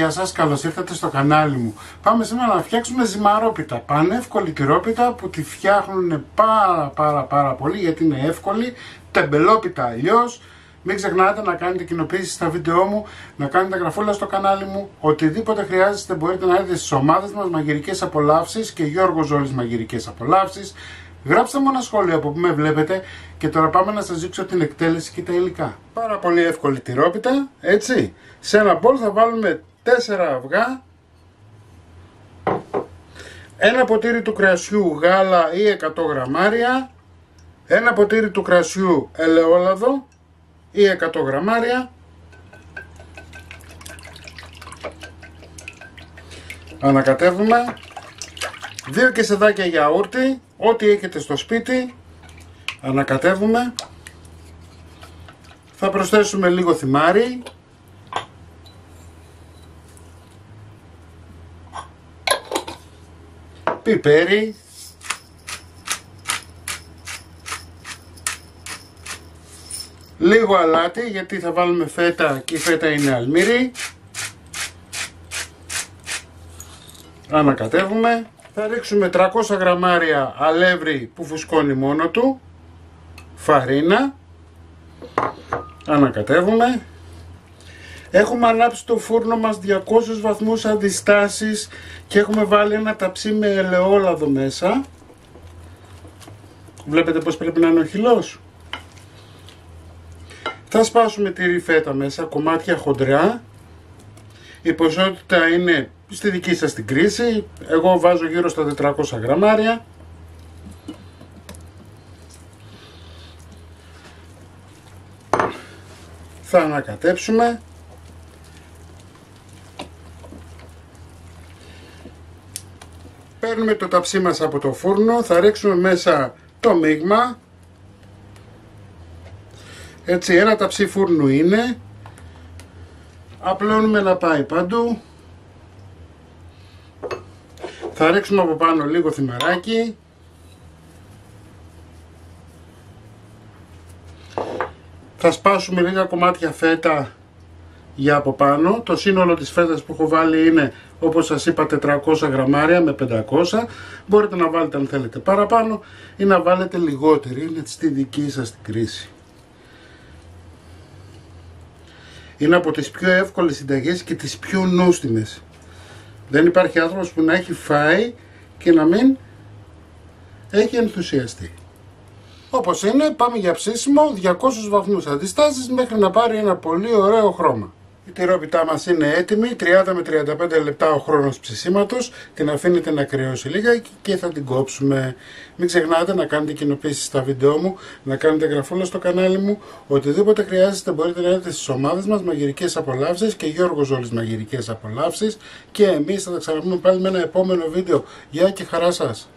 γεια σας, καλώς ήρθατε στο κανάλι μου. Πάμε σήμερα να φτιάξουμε ζυμαρόπιτα, πανεύκολη τυρόπιτα που τη φτιάχνουν πάρα πολύ γιατί είναι εύκολη, τεμπελόπιτα αλλιώς. Μην ξεχνάτε να κάνετε κοινοποίησεις στα βίντεό μου, να κάνετε γραφούλα στο κανάλι μου. Οτιδήποτε χρειάζεστε μπορείτε να έρθετε στις ομάδες μας Μαγειρικές Απολαύσεις και Γιώργος Ζόλης Μαγειρικές Απολαύσεις. Γράψτε μου ένα σχόλιο από που με βλέπετε και τώρα πάμε να σας δείξω την εκτέλεση και τα υλικά. Πάρα πολύ εύκολη τυρόπιτα, έτσι. Σε ένα μπολ θα βάλουμε 4 αυγά, ένα ποτήρι του κρασιού γάλα ή 100 γραμμάρια, ένα ποτήρι του κρασιού ελαιόλαδο ή 100 γραμμάρια, ανακατεύουμε, 2 κεσεδάκια γιαούρτι, ό,τι έχετε στο σπίτι, ανακατεύουμε, θα προσθέσουμε λίγο θυμάρι, πιπέρι, λίγο αλάτι γιατί θα βάλουμε φέτα και η φέτα είναι αλμύρι, ανακατεύουμε. Θα ρίξουμε 300 γραμμάρια αλεύρι που φουσκώνει μόνο του, φαρίνα, ανακατεύουμε. Έχουμε ανάψει το φούρνο μας 200 βαθμούς αντιστάσεις και έχουμε βάλει ένα ταψί με ελαιόλαδο μέσα. Βλέπετε πως πρέπει να είναι ο χυλός. Θα σπάσουμε τυρί φέτα μέσα, κομμάτια χοντρά. Η ποσότητα είναι στη δική σας την κρίση. Εγώ βάζω γύρω στα 400 γραμμάρια. Θα ανακατέψουμε. Παίρνουμε το ταψί μας από το φούρνο, θα ρίξουμε μέσα το μείγμα. Έτσι, ένα ταψί φούρνου είναι. Απλώνουμε να πάει παντού. Θα ρίξουμε από πάνω λίγο θυμαράκι. Θα σπάσουμε λίγα κομμάτια φέτα για από πάνω. Το σύνολο της φέτας που έχω βάλει είναι, όπως σας είπα, 400 γραμμάρια με 500. Μπορείτε να βάλετε αν θέλετε παραπάνω ή να βάλετε λιγότερη, είναι στη δική σας την κρίση. Είναι από τις πιο εύκολες συνταγές και τις πιο νόστιμες. Δεν υπάρχει άνθρωπος που να έχει φάει και να μην έχει ενθουσιαστεί. Όπως είναι, πάμε για ψήσιμο, 200 βαθμούς αντιστάσεις μέχρι να πάρει ένα πολύ ωραίο χρώμα. Η τυρόπιτά μας είναι έτοιμη, 30 με 35 λεπτά ο χρόνος ψησίματος. Την αφήνετε να κρυώσει λίγα και θα την κόψουμε. Μην ξεχνάτε να κάνετε κοινοποίησεις στα βίντεό μου, να κάνετε γραφούλα στο κανάλι μου. Οτιδήποτε χρειάζεστε μπορείτε να έρθετε στις ομάδες μας Μαγειρικές Απολαύσεις και Γιώργος Ζόλης Μαγειρικές Απολαύσεις. Και εμείς θα τα ξαναπούμε πάλι με ένα επόμενο βίντεο. Γεια και χαρά σας!